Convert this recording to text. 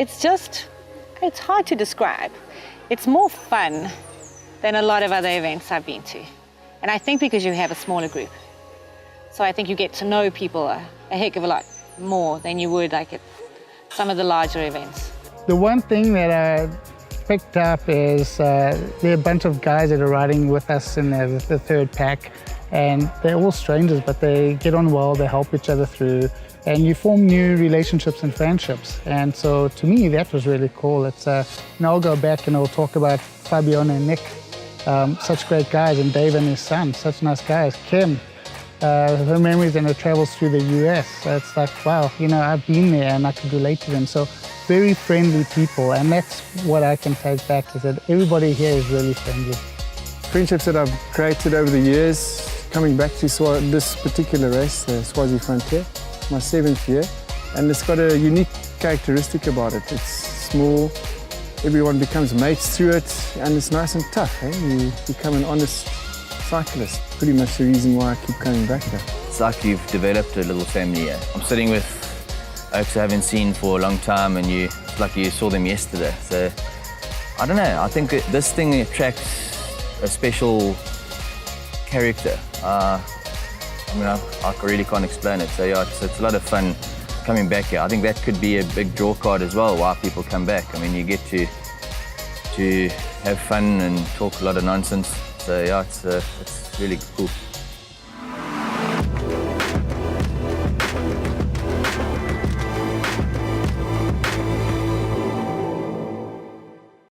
it's hard to describe. It's more fun than a lot of other events I've been to. And I think because you have a smaller group. So I think you get to know people a heck of a lot more than you would like at some of the larger events. The one thing that I picked up is there are a bunch of guys that are riding with us in the third pack, and they're all strangers, but they get on well, they help each other through, and you form new relationships and friendships. And so to me, that was really cool. It's now I'll go back and I'll talk about Fabian and Nick, such great guys, and Dave and his son, such nice guys. Kim, her memories and her travels through the US. So it's like, wow, you know, I've been there and I could relate to them. So very friendly people, and that's what I can take back, is that everybody here is really friendly. Friendships that I've created over the years, coming back to this particular race, the Swazi Frontier, my 7th year, and it's got a unique characteristic about it. It's small, everyone becomes mates through it, and it's nice and tough. Eh? You become an honest cyclist. Pretty much the reason why I keep coming back here. It's like you've developed a little family here. I'm sitting with folks I haven't seen for a long time, and it's like you saw them yesterday. So, I don't know, I think that this thing attracts a special character. I mean, I really can't explain it. So yeah, it's a lot of fun coming back here. I think that could be a big draw card as well, why people come back. I mean, you get to have fun and talk a lot of nonsense. So yeah, it's really cool.